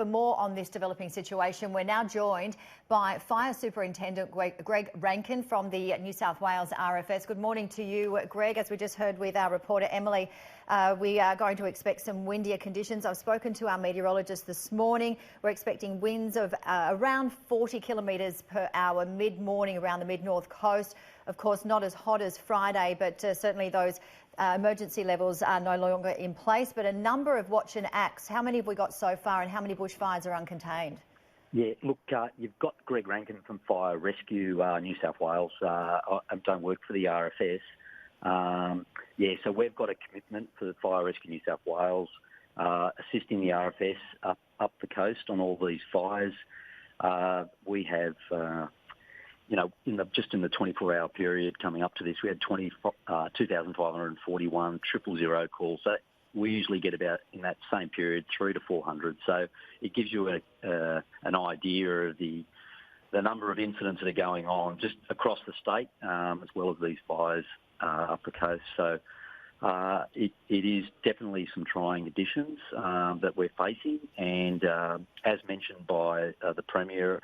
For more on this developing situation, we're now joined by Fire Superintendent Greg Rankin from the New South Wales RFS. Good morning to you, Greg. As we just heard with our reporter Emily, we are going to expect some windier conditions. I've spoken to our meteorologist this morning. We're expecting winds of around 40 kilometres per hour mid-morning around the mid-north coast. Of course, not as hot as Friday, but certainly those emergency levels are no longer in place. But a number of watch and acts. How many have we got so far and how many bushfires are uncontained? Yeah, look, you've got Greg Rankin from Fire Rescue New South Wales. I don't work for the RFS. So we've got a commitment for the Fire Rescue New South Wales, assisting the RFS up the coast on all these fires. We have, in the 24-hour period coming up to this, we had 2,541 000 calls. So we usually get about, in that same period, 300 to 400. So it gives you an idea of the number of incidents that are going on just across the state, as well as these fires up the coast. So it is definitely some trying conditions that we're facing. And as mentioned by the Premier,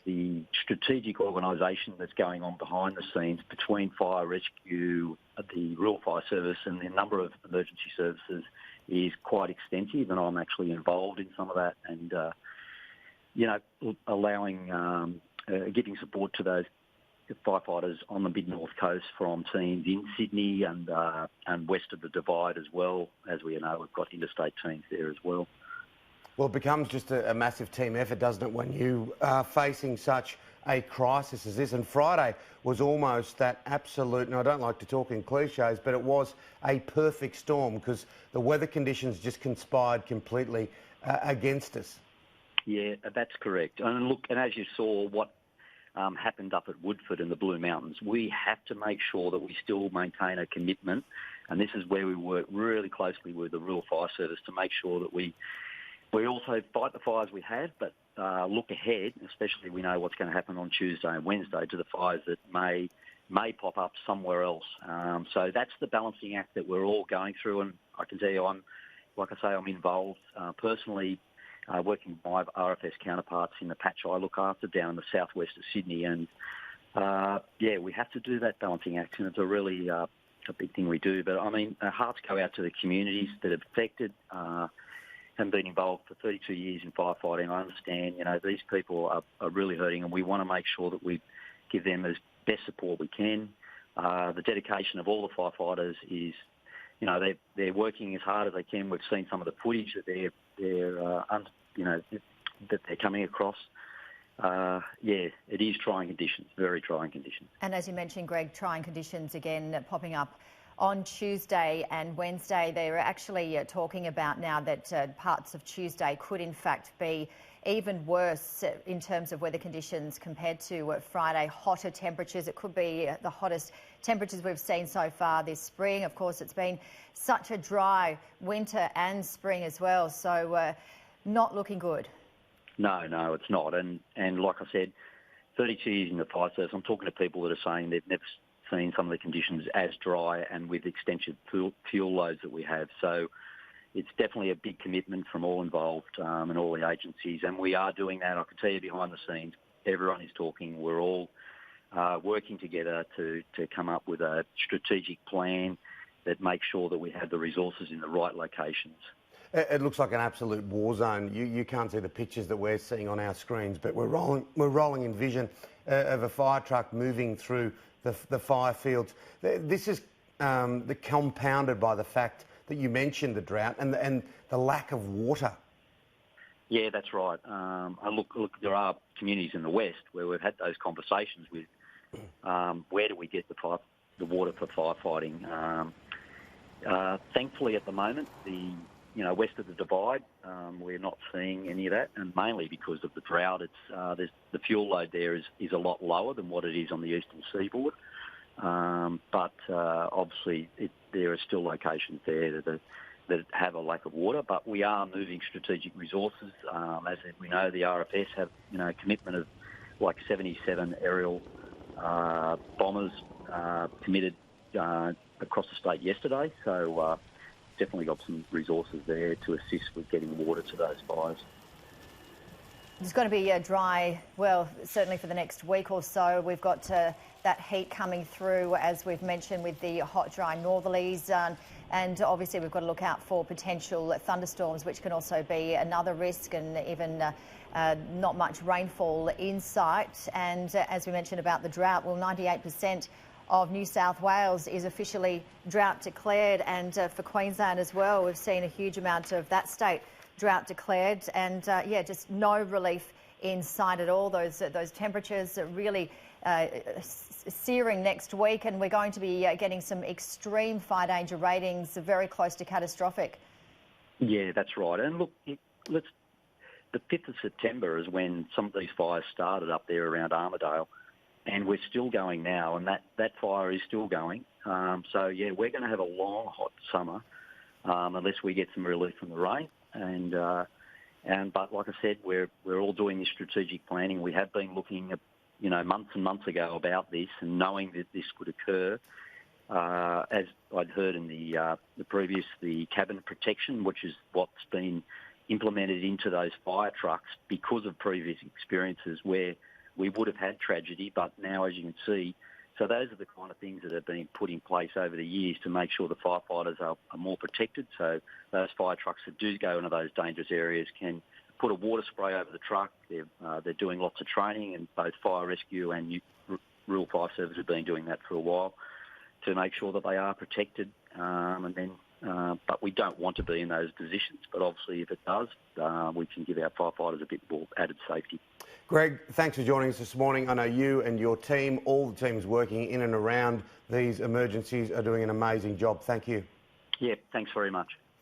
the strategic organisation that's going on behind the scenes between Fire Rescue, the Rural Fire Service and the number of emergency services is quite extensive, and I'm actually involved in some of that and, giving support to those firefighters on the mid-north coast from teams in Sydney and west of the Divide as well. As we know, we've got interstate teams there as well. Well, it becomes just a massive team effort, doesn't it, when you are facing such a crisis as this? And Friday was almost that absolute, and I don't like to talk in cliches, but it was a perfect storm because the weather conditions just conspired completely against us. Yeah, that's correct. And look, and as you saw what happened up at Woodford in the Blue Mountains, we have to make sure that we still maintain a commitment, and this is where we work really closely with the Rural Fire Service to make sure that we also fight the fires we have, but look ahead, especially we know what's going to happen on Tuesday and Wednesday to the fires that may pop up somewhere else. So that's the balancing act that we're all going through, and I can tell you, I'm involved personally, working with my RFS counterparts in the patch I look after down in the southwest of Sydney, and we have to do that balancing act, and it's a really a big thing we do. But I mean, our hearts go out to the communities that are affected. Haven't been involved for 32 years in firefighting. I understand, these people are really hurting, and we want to make sure that we give them as best support we can. The dedication of all the firefighters is, they're working as hard as they can. We've seen some of the footage that they're coming across. It is trying conditions, very trying conditions. And as you mentioned, Greg, trying conditions again popping up on Tuesday and Wednesday. They're actually talking about now that parts of Tuesday could in fact be even worse in terms of weather conditions compared to Friday. Hotter temperatures. It could be the hottest temperatures we've seen so far this spring. Of course, it's been such a dry winter and spring as well, so not looking good. No, it's not. And like I said, 32 years in the fire service, I'm talking to people that are saying they've never seen some of the conditions as dry and with extensive fuel loads that we have. So it's definitely a big commitment from all involved and all the agencies, and we are doing that. I can tell you behind the scenes, everyone is talking. We're all working together to come up with a strategic plan that makes sure that we have the resources in the right locations. It looks like an absolute war zone. You can't see the pictures that we're seeing on our screens, but we're rolling in vision of a fire truck moving through the fire fields. This is compounded by the fact that you mentioned the drought and the lack of water. Yeah, that's right. Look, there are communities in the west where we've had those conversations with where do we get the water for firefighting. Thankfully, at the moment, west of the Divide, we're not seeing any of that, and mainly because of the drought. It's the fuel load there is a lot lower than what it is on the eastern seaboard. But obviously, there are still locations there that have a lack of water. But we are moving strategic resources. As we know, the RFS have a commitment of like 77 aerial bombers committed across the state yesterday. So definitely got some resources there to assist with getting water to those fires. It's going to be dry, well, certainly for the next week or so. We've got that heat coming through, as we've mentioned, with the hot, dry northerlies. And obviously we've got to look out for potential thunderstorms, which can also be another risk, and even not much rainfall in sight. And as we mentioned about the drought, well, 98% of New South Wales is officially drought declared. And for Queensland as well, we've seen a huge amount of that state drought declared, and yeah, just no relief in sight at all. Those temperatures are really searing next week, and we're going to be getting some extreme fire danger ratings, very close to catastrophic. Yeah, that's right. And look, the 5th of September is when some of these fires started up there around Armidale, and we're still going now, and that fire is still going. So yeah, we're going to have a long, hot summer unless we get some relief from the rain. But like I said, we're all doing this strategic planning. We have been looking at, months and months ago about this, and knowing that this could occur. As I'd heard in the cabin protection, which is what's been implemented into those fire trucks because of previous experiences where we would have had tragedy, but now, as you can see, so those are the kind of things that have been put in place over the years to make sure the firefighters are more protected. So those fire trucks that do go into those dangerous areas can put a water spray over the truck. They're doing lots of training, and both fire rescue and rural fire service have been doing that for a while to make sure that they are protected. But we don't want to be in those positions. But obviously, if it does, we can give our firefighters a bit more added safety. Greg, thanks for joining us this morning. I know you and your team, all the teams working in and around these emergencies, are doing an amazing job. Thank you. Yeah, thanks very much.